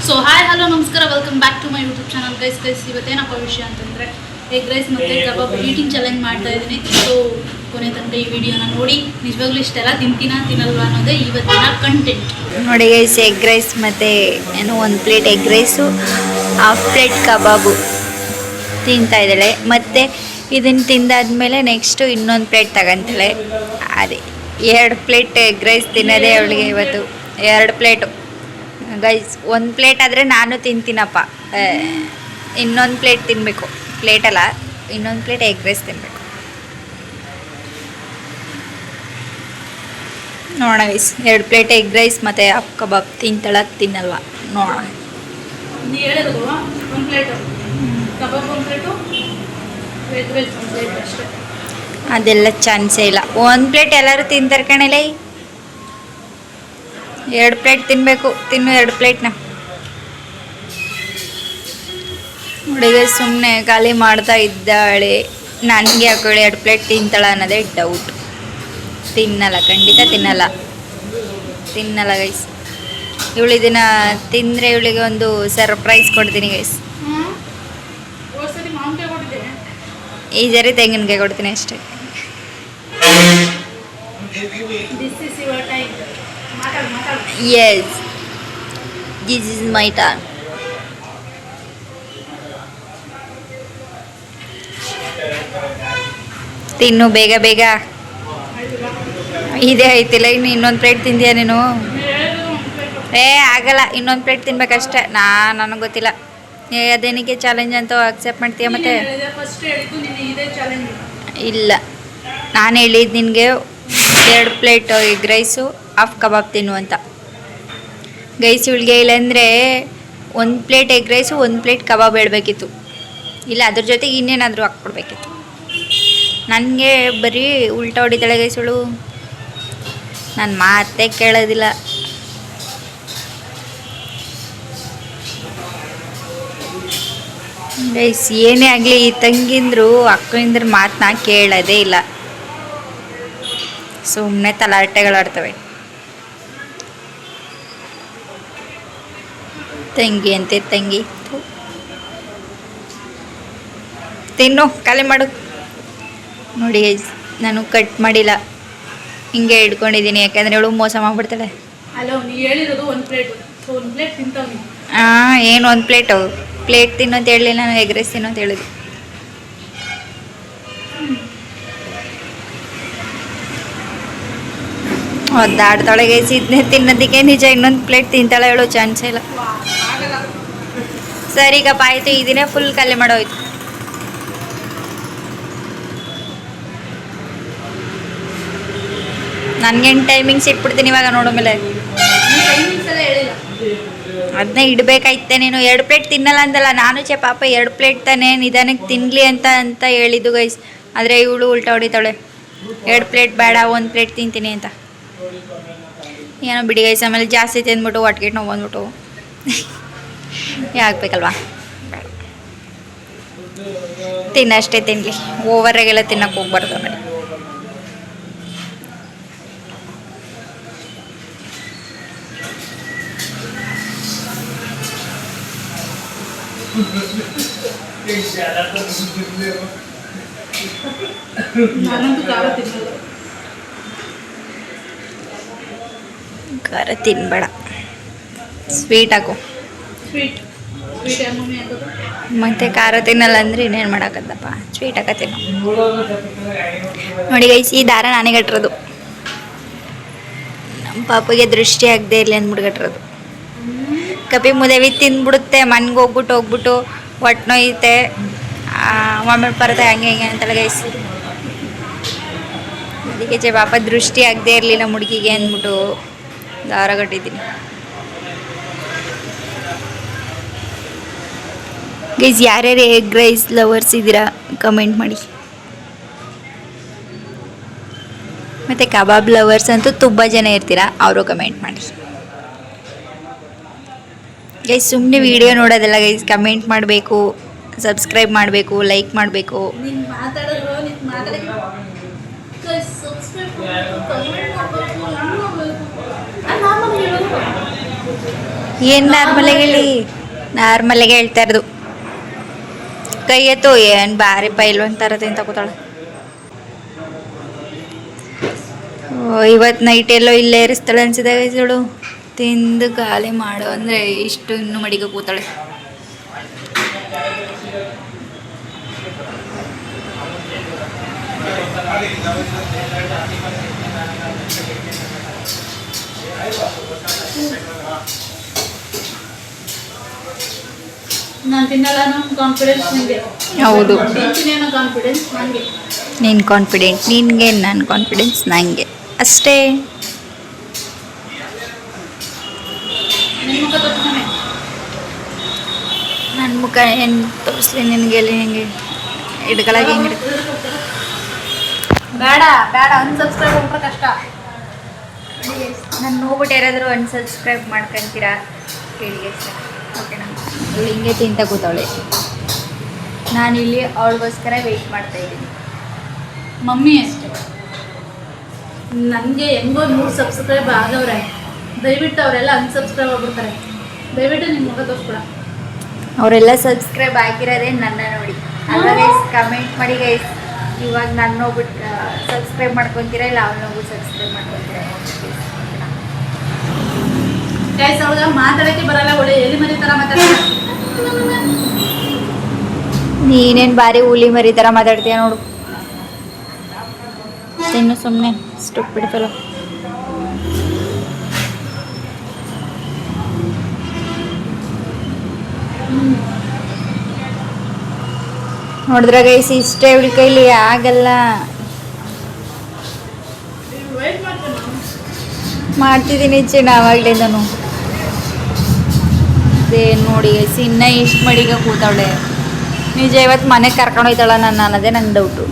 So hi hello ನಮಸ್ಕಾರ, welcome back to my YouTube channel. Guys ಇವತ್ತೇನಪ್ಪ ವಿಷಯ ಅಂತಂದರೆ ಎಗ್ ರೈಸ್ ಮತ್ತು ಕಬಾಬ್ ಈಟಿಂಗ್ ಚಾಲೆಂಜ್ ಮಾಡ್ತಾ ಇದ್ದೀನಿ. ಸೊ ಕೊನೆ ತನಕ ಈ ವಿಡಿಯೋನ ನೋಡಿ. ನಿಜವಾಗ್ಲೂ ಇಷ್ಟೆಲ್ಲ ತಿನ್ನಲ್ವಾ ಅನ್ನೋದೇ ಇವತ್ತಿನ ಕಂಟೆಂಟ್. ನೋಡಿ ಗೈಸ್, ಎಗ್ ರೈಸ್ ಮತ್ತು ಏನು 1 ಪ್ಲೇಟ್ ಎಗ್ ರೈಸು, 1/2 ಪ್ಲೇಟ್ ಕಬಾಬು ತಿಂತಾ ಇದ್ದಾಳೆ. ಮತ್ತು ಇದನ್ನು ತಿಂದಾದ್ಮೇಲೆ ನೆಕ್ಸ್ಟು ಇನ್ನೊಂದು ಪ್ಲೇಟ್ ತಗೊಂತಾಳೆ. ಅದೇ 2 ಪ್ಲೇಟ್ ಎಗ್ ರೈಸ್ ತಿನ್ನೋದೇ ಅವಳಿಗೆ ಇವತ್ತು. 2 ಪ್ಲೇಟು ಗೈಸ್. 1 ಪ್ಲೇಟ್ ಆದರೆ ನಾನು ತಿಂತೀನಪ್ಪ, ಇನ್ನೊಂದು ಪ್ಲೇಟ್ ತಿನ್ನಬೇಕು. ಪ್ಲೇಟಲ್ಲ, ಇನ್ನೊಂದು ಪ್ಲೇಟ್ ಎಗ್ ರೈಸ್ ತಿನ್ನಬೇಕು. ನೋಡೋಣ ಗೈಸ್, 2 ಪ್ಲೇಟ್ ಎಗ್ ರೈಸ್ ಮತ್ತು 1/2 ಕಬಾಬ್ ತಿನ್ನಲ್ವಾ ನೋಡೋಣ. ಅದೆಲ್ಲ ಚಾನ್ಸೇ ಇಲ್ಲ. 1 ಪ್ಲೇಟ್ ಎಲ್ಲರೂ ತಿಂತಾರೆ ಕಣಲೆ. 2 ಪ್ಲೇಟ್ ತಿನ್ನಬೇಕು. ತಿನ್ನು 2 ಪ್ಲೇಟ್ನ. ಹುಡುಗ ಸುಮ್ಮನೆ ಖಾಲಿ ಮಾಡ್ತಾ ಇದ್ದಾಳೆ. ನನಗೆ ಹಾಕೊಳ್ಳಿ 2 ಪ್ಲೇಟ್ ತಿಂತಾಳ ಅನ್ನೋದೇ ಡೌಟ್. ತಿನ್ನಲ್ಲ, ಖಂಡಿತ ತಿನ್ನಲ್ಲ ಗೈಸ್. ಇವಳು ಇದನ್ನು ತಿಂದರೆ ಇವಳಿಗೆ ಒಂದು ಸರ್ಪ್ರೈಸ್ ಕೊಡ್ತೀನಿ ಗೈಸ್. ಈ ಸರಿ ತೆಂಗಿನಕಾಯಿ ಕೊಡ್ತೀನಿ ಅಷ್ಟೇ. Yes, this is my turn. ತಿನ್ನು ಬೇಗ ಬೇಗ. ಇದೇ ಐತಿಲ್ಲ, ಇನ್ನು ಇನ್ನೊಂದು ಪ್ಲೇಟ್ ತಿಂತೀಯ ನೀನು? ಆಗಲ್ಲ, ಇನ್ನೊಂದು ಪ್ಲೇಟ್ ತಿನ್ಬೇಕಷ್ಟೆ. ನನಗೆ ಗೊತ್ತಿಲ್ಲ ಅದೇನಿಗೆ ಚಾಲೆಂಜ್ ಅಂತ ಅಕ್ಸೆಪ್ಟ್ ಮಾಡ್ತೀಯ ಮತ್ತೆ? ಇಲ್ಲ, ನಾನು ಹೇಳಿದ್ದು ನಿನಗೆ 2 ಪ್ಲೇಟ್ ಎಗ್ ರೈಸು 1/2 ಕಬಾಬ್ ತಿನ್ನು ಅಂತ. ಗೈಸ್, ಇವಳಿಗೆ ಇಲ್ಲಾಂದರೆ 1 ಪ್ಲೇಟ್ ಎಗ್ ರೈಸು 1 ಪ್ಲೇಟ್ ಕಬಾಬ್ ಹೇಳಬೇಕಿತ್ತು. ಇಲ್ಲ, ಅದ್ರ ಜೊತೆಗೆ ಇನ್ನೇನಾದರೂ ಹಾಕ್ಕೊಡ್ಬೇಕಿತ್ತು. ನನಗೆ ಬರೀ ಉಲ್ಟಾ ಹೊಡಿತಾಳೆ ಗೈಸ್ ಇವಳು. ನನ್ನ ಮಾತೇ ಕೇಳೋದಿಲ್ಲ. ಗೈಸ್, ಏನೇ ಆಗಲಿ ಈ ತಂಗಿಂದ್ರು ಅಕ್ಕಂದ್ರ ಮಾತನ್ನ ಕೇಳೋದೇ ಇಲ್ಲ. ಸುಮ್ಮನೆ ತಲಾಟೆಗಳಾಡ್ತವೆ. ತಂಗಿ ಅಂತೆ ತಂಗಿ. ತಿನ್ನು, ಖಾಲಿ ಮಾಡು. ನೋಡಿ ಗೈಸ್, ನಾನು ಕಟ್ ಮಾಡಿಲ್ಲ, ಹಿಂಗೆ ಇಟ್ಕೊಂಡಿದ್ದೀನಿ. ಯಾಕಂದರೆ ಇವಳು ಮೋಸ ಮಾಡಿಬಿಡ್ತಾಳೆ. ಏನು 1 ಪ್ಲೇಟು? ಪ್ಲೇಟ್ ತಿನ್ನೋ ಅಂತ ಹೇಳಲಿಲ್ಲ ನಾನು, ಎಗ್ ರೈಸ್ ತಿನ್ನೋ ಅಂತ ಹೇಳಿದ್ದು. ಒದ್ದಾಡ್ತಾಳೆ ಗೈಸ್. ಇದನ್ನೇ ತಿನ್ನೋದಕ್ಕೆ ನಿಜ ಇನ್ನೊಂದು ಪ್ಲೇಟ್ ತಿಂತಾಳೆ ಹೇಳೋ ಚಾನ್ಸೇ ಇಲ್ಲ. ಸರಿಗಪ್ಪ, ಆಯಿತು, ಇದನ್ನೇ ಫುಲ್ ಖಾಲಿ ಮಾಡೋಯ್ತು. ನನಗೇನು ಟೈಮಿಂಗ್ಸ್ ಇಟ್ಬಿಡ್ತೀನಿ ಇವಾಗ. ನೋಡೋ ಮೇಲೆ ಅದನ್ನೇ ಇಡಬೇಕಾಯ್ತೆ ನೀನು. 2 ಪ್ಲೇಟ್ ತಿನ್ನಲ್ಲ ಅಂತಲ್ಲ ನಾನು. ಪಾಪ 2 ಪ್ಲೇಟ್ ತಾನೇ, ನಿಧಾನಕ್ಕೆ ತಿನ್ನಲಿ ಅಂತ ಹೇಳಿದ್ದು ಗೈಸ್. ಆದರೆ ಇವಳು ಉಲ್ಟಾ ಹೊಡಿತಾಳೆ. 2 ಪ್ಲೇಟ್ ಬೇಡ, 1 ಪ್ಲೇಟ್ ತಿಂತೀನಿ ಅಂತ. ಏನೋ ಬಿಡಿ ಗೈಸ್. ಆಮೇಲೆ ಜಾಸ್ತಿ ತಿಂದ್ಬಿಟ್ಟು ಹೊಟ್ಟೆ ನೋವು ಬಂದ್ಬಿಟ್ಟು ಆಗ್ಬೇಕಲ್ವಾ? ತಿನ್ನಷ್ಟೇ ತಿನ್ನಲಿ, ಓವರಾಗೆಲ್ಲ ತಿನ್ನಕ್ಕೆ ಹೋಗ್ಬಾರ್ದು. ಆಮೇಲೆ ಖಾರ ತಿನ್ಬೇಡ, ಸ್ವೀಟ್ ಹಾಕು. ಮತ್ತೆ ಖಾರ ತಿನ್ನಲ್ಲ ಅಂದರೆ ಇನ್ನೇನು ಮಾಡೋಕ್ಕದ್ದಪ್ಪ, ಸ್ವೀಟ್ ಹಾಕ ತಿನ್ನು. ನೋಡಿ ಗೈಸ್, ಈ ದಾರ ನಾನೇ ಕಟ್ಟಿರೋದು. ನಮ್ಮ ಪಾಪಗೆ ದೃಷ್ಟಿ ಆಗದೆ ಇರಲಿ ಅಂದ್ಬಿಟ್ಟು ಕಟ್ಟಿರೋದು. ಕಪಿ ಮುದೇವಿ ತಿಂದ್ಬಿಡುತ್ತೆ, ಮನ್ಗೆ ಹೋಗ್ಬಿಟ್ಟು ಹೊಟ್ಟೆ ನೋಯುತ್ತೆ, ಆಮೇಲೆ ಬರುತ್ತೆ ಹಂಗೆ ಹಿಂಗೆ ಅಂತಲ್ಲ ಗೈಸ್. ಅದಕ್ಕೆ ಪಾಪ ದೃಷ್ಟಿ ಆಗದೆ ಇರಲಿ ನಮ್ಮ ಹುಡುಗಿಗೆ ಅಂದ್ಬಿಟ್ಟು ದಾರ ಕಟ್ಟಿದ್ದೀನಿ ಗೈಸ್. ಯಾರ್ಯಾರು ಎಗ್ ರೈಸ್ ಲವರ್ಸ್ ಇದ್ದೀರಾ ಕಮೆಂಟ್ ಮಾಡಿ. ಮತ್ತು ಕಬಾಬ್ ಲವರ್ಸ್ ಅಂತೂ ತುಂಬ ಜನ ಇರ್ತೀರಾ, ಅವರು ಕಮೆಂಟ್ ಮಾಡಿ ಗೈಸ್. ಸುಮ್ಮನೆ ವಿಡಿಯೋ ನೋಡೋದಲ್ಲ ಗೈಸ್, ಕಮೆಂಟ್ ಮಾಡಬೇಕು, ಸಬ್ಸ್ಕ್ರೈಬ್ ಮಾಡಬೇಕು, ಲೈಕ್ ಮಾಡಬೇಕು. ಏನು ನಾರ್ಮಲಾಗಿ ಹೇಳಿ, ನಾರ್ಮಲಾಗಿ ಹೇಳ್ತಾ ಇರೋದು. ಕೈ ಎತ್ತು, ಏನು ಭಾರಿ ಪೈಲ್ವಾನ್ ಥರ ತಿಂತ ಕೂತಾಳೆ. ಇವತ್ತು ನೈಟ್ ಎಲ್ಲೋ ಇಲ್ಲೇ ಇರಿಸ್ತಾಳೆ ಅನ್ಸಿದಾಗ ಇವಳು ತಿಂದು ಖಾಲಿ ಮಾಡು ಅಂದರೆ ಇಷ್ಟು ಇನ್ನೂ ಮಡಿಗ ಕೂತಾಳೆ. ನಾನು ತಿನ್ನಲ್ಲ ಅನ್ನೋ ಕಾನ್ಫಿಡೆನ್ಸ್ ನಿಮಗೆ. ಹೌದು, ತಿಂತೀನಿ ಅನ್ನೋ ಕಾನ್ಫಿಡೆನ್ಸ್ ನನಗೆ. ನೀನು ಕಾನ್ಫಿಡೆಂಟ್ ನಿನಗೆ, ನಾನು ಕಾನ್ಫಿಡೆನ್ಸ್ ನನಗೆ ಅಷ್ಟೇ. ನಿಮ್ಮ ಮುಖ ತೋರಿಸ್ತಾನೆ. ನನ್ನ ಮುಖ ಏನು ತೋರಿಸ್ಲಿ ನಿನಗೆ? ಎಲ್ಲಿ ಹಿಂಗೆ ಹಿಡ್ಕೊಳಗೆ ಹಿಂಗೆ ಬೇಡ ಬೇಡ, ಅನ್ಸಬ್ಸ್ಕ್ರೈಬ್ ಮಾಡ್ರೆ ಕಷ್ಟ. ನಾನು ನೋಡ್ಬಿಟ್ಟು ಯಾರಾದರೂ ಅನ್ಸಬ್ಸ್ಕ್ರೈಬ್ ಮಾಡ್ಕೊತೀರಾ ಕೇಳಿಗೆ ಸರ್? ಓಕೆನಾ? ಅವಳು ಹಿಂಗೆ ತಿಂತ ಕೂತವಳೆ, ನಾನಿಲ್ಲಿ ಅವಳಿಗೋಸ್ಕರ ವೆಯ್ಟ್ ಮಾಡ್ತಾಯಿದ್ದೀನಿ. ಮಮ್ಮಿ ಅಷ್ಟೇ, ನನಗೆ ಹೆಂಗೋ 100 ಸಬ್ಸ್ಕ್ರೈಬ್ ಆಗವ್ರೆ. ದಯವಿಟ್ಟು ಅವರೆಲ್ಲ ಅನ್ಸಬ್ಸ್ಕ್ರೈಬ್ ಆಗ್ಬಿಡ್ತಾರೆ. ದಯವಿಟ್ಟು ನಿಮ್ಮ ಮುಖ ತೋರಿಸ್ಬಿಡ. ಅವರೆಲ್ಲ ಸಬ್ಸ್ಕ್ರೈಬ್ ಆಗಿರೋದೇ ನನ್ನ ನೋಡಿ ಅಲ್ವಾ ಗೈಸ್? ಕಮೆಂಟ್ ಮಾಡಿ ಗೈಸ್. ಇವಾಗ ನಾನು ನೋಡ್ಬಿಟ್ಟು ಸಬ್ಸ್ಕ್ರೈಬ್ ಮಾಡ್ಕೊತೀರಾ ಇಲ್ಲ ಅವ್ನು ನೋಡ್ಬಿಟ್ಟು ಸಬ್ಸ್ಕ್ರೈಬ್ ಮಾಡ್ಕೊತೀರಾ? ಗೈಸ್, ಅವ್ಳಿಗೆ ಮಾತಾಡೋಕ್ಕೆ ಬರಲ್ಲ, ಒಳ್ಳೆ ಎಲ್ಲಿ ಮರಿ ಥರ ಮಾತಾಡ್ತಾರೆ. ನೀನೇನು ಭಾರಿ ಹುಲಿ ಮರಿ ಥರ ಮಾತಾಡ್ತೀಯ ನೋಡು. ತಿನ್ನು ಸುಮ್ಮನೆ, ಸ್ಟುಪಿಡ್ ಫೆಲೋ. ನೋಡಿದ್ರೆ ಗೈಸ್, ಇಷ್ಟೇ ಇವಳ ಕೈಲಿ ಆಗಲ್ಲ. ಮಾಡ್ತಿದ್ದೀನಿ ಚಿನ್ನ ಆವಾಗಲಿಂದನು. ಅದೇನು ನೋಡಿ ಗೈಸ್, ಇನ್ನೂ ಇಷ್ಟು ಮಡಿಗ ಕೂತವಳೆ. ನಿಜ ಇವತ್ತು ಮನೆಗೆ ಕರ್ಕೊಂಡು ಹೋಯ್ತಾಳ ನಾನು ಅನ್ನೋದೇ ನಂಗೆ ಡೌಟು.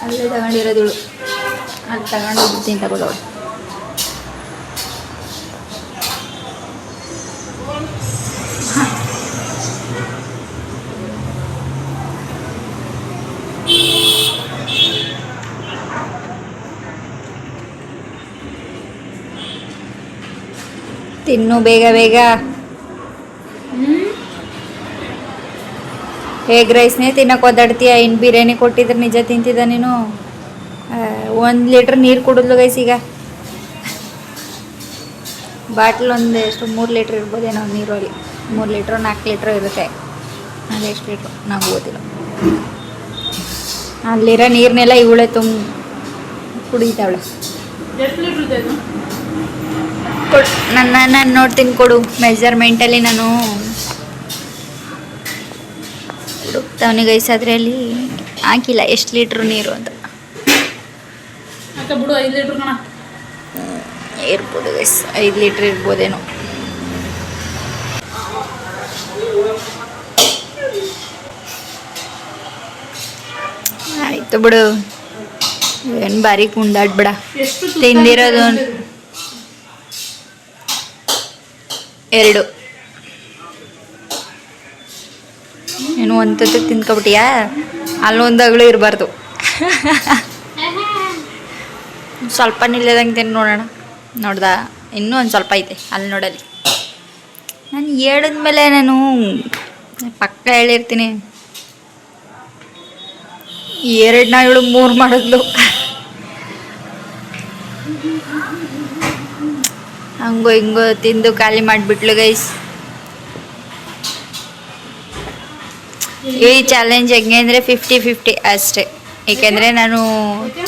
ಅಲ್ಲೇ ತಗೊಂಡಿರೋದು ಇವಳು, ಅಲ್ಲಿ ತಗೊಂಡು ತಿಂತ ಕೂತವಳು. ತಿನ್ನು ಬೇಗ ಬೇಗ. ಎಗ್ ರೈಸ್ನೇ ತಿನ್ನಕ್ಕೆ ಒದ್ದಾಡ್ತೀಯ, ಇನ್ನು ಬಿರಿಯಾನಿ ಕೊಟ್ಟಿದ್ರೆ ನಿಜ ತಿಂತಿದ್ದ ನೀನು. 1 ಲೀಟ್ರ್ ನೀರು ಕುಡಿದ್ಲು ಗೈಸ್. ಈಗ ಬಾಟ್ಲ್ ಒಂದು ಎಷ್ಟು 3 ಲೀಟ್ರ್ ಇರ್ಬೋದೇನೋ ನೀರು. ಅಲ್ಲಿ 3 ಲೀಟ್ರ್ 4 ಲೀಟ್ರ್ ಇರುತ್ತೆ. ಅದೆಷ್ಟು ಲೀಟ್ರು ನಂಗೆ ಗೊತ್ತಿಲ್ಲ. ಅಲ್ಲಿರೋ ನೀರನ್ನೆಲ್ಲ ಇವಳೆ ಕುಡಿತಾವಳೆ. ಎಷ್ಟು ಲೀಟ್ರ್ ಇದೆ ಅದು? ಕೊಡು, ನಾನು ನೋಡ್ತೀನಿ, ಕೊಡು. ಮೆಜರ್ಮೆಂಟಲ್ಲಿ ನಾನು ಹುಡುಕ್ತಾವನಿಗೆ ಗೈಸ್. ಅದರಲ್ಲಿ ಹಾಕಿಲ್ಲ ಎಷ್ಟು ಲೀಟ್ರ್ ನೀರು ಅಂತ. ಬಿಡು, 5 ಲೀಟ್ರ್ ಕಣ ಇರ್ಬೋದು ಗೈಸ್, 5 ಲೀಟ್ರ್ ಇರ್ಬೋದೇನೋ. ಆಯಿತು ಬಿಡು, ಏನು ಬಾರಿ ಕುಂದಾಡ್ಬೇಡ. ಎಷ್ಟು ತಿಂದಿರೋದು 2. ಏನು ಒಂದೊತ್ತು ತಿನ್ಕೊಬಿಟ್ಟಿಯಾ? ಅಲ್ಲೊಂದಾಗಲೂ ಇರಬಾರ್ದು. ಸ್ವಲ್ಪ ನಿಲ್ಲದಂಗೆ ತಿನ್ನು ನೋಡೋಣ. ನೋಡ್ದ, ಇನ್ನೂ ಒಂದು ಸ್ವಲ್ಪ ಐತೆ ಅಲ್ಲಿ ನೋಡಲಿ. ನಾನು ಹೇಳಿದ್ಮೇಲೆ ನಾನು ಪಕ್ಕ ಹೇಳಿರ್ತೀನಿ. 2ನ ಇವಳು 3 ಮಾಡಿದ್ಲು. ಹಂಗೋ ಹಿಂಗೋ ತಿಂದು ಖಾಲಿ ಮಾಡಿಬಿಟ್ಲು ಗೈಸ್. ಈ ಚಾಲೆಂಜ್ ಹೆಂಗೆ ಅಂದರೆ 50-50 ಅಷ್ಟೇ. ಏಕೆಂದರೆ ನಾನು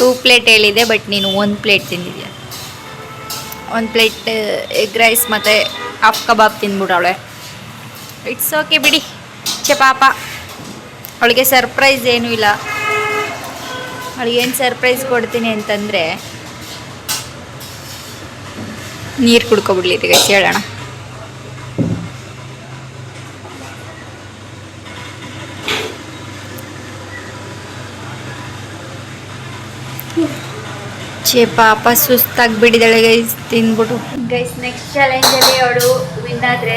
2 ಪ್ಲೇಟ್ ಹೇಳಿದ್ದೆ, ಬಟ್ ನೀನು 1 ಪ್ಲೇಟ್ ತಿಂದಿದ್ಯಾ. 1 ಪ್ಲೇಟ್ ಎಗ್ ರೈಸ್ ಮತ್ತು ಹಾಫ್ ಕಬಾಬ್ ತಿಂದ್ಬಿಟ್ಟವಳೆ. ಇಟ್ಸ್ ಓಕೆ ಬಿಡಿ, ಪಾಪ. ಅವಳಿಗೆ ಸರ್ಪ್ರೈಸ್ ಏನೂ ಇಲ್ಲ. ಅವಳಿಗೇನು ಸರ್ಪ್ರೈಸ್ ಕೊಡ್ತೀನಿ ಅಂತಂದರೆ ನೀರು ಕುಡ್ಕೊಬಿಡ್ಲಿ ಗೈಸ್, ಹೇಳೋಣ. ಛೇ ಪಾಪ ಸುಸ್ತಾಗಿ ಬಿಡಿದಾಳೆ ಗೈಸ್ ತಿಂದ್ಬಿಟ್ಟು. ಗೈಸ್ ನೆಕ್ಸ್ಟ್ ಚಾಲೆಂಜಲ್ಲಿ ಅವಳು ವಿನ್ ಆದರೆ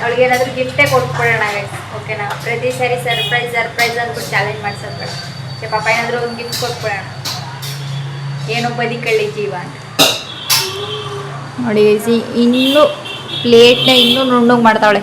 ಅವಳಿಗೆ ಏನಾದರೂ ಗಿಫ್ಟೇ ಕೊಟ್ಬಿಡೋಣ ಗೈಸ್, ಓಕೆನಾ? ಪ್ರತಿ ಸಾರಿ ಸರ್ಪ್ರೈಸ್ ಅಂದ್ಬಿಟ್ಟು ಚಾಲೆಂಜ್ ಮಾಡ್ಸೋದು ಬೇಡ. ಛೇ ಪಾಪ ಏನಾದರೂ ಒಂದು ಗಿಫ್ಟ್ ಕೊಟ್ಬಿಡೋಣ, ಏನೋ ಬದಿಕಳ್ಳಿ ಜೀವ ಅಂತ. ನೋಡಿ ಗೈಸ್ ಇನ್ನೂ ಪ್ಲೇಟ್ನ ಇನ್ನೂ ನುಣ್ಣಗೆ ಮಾಡ್ತಾವಳೆ.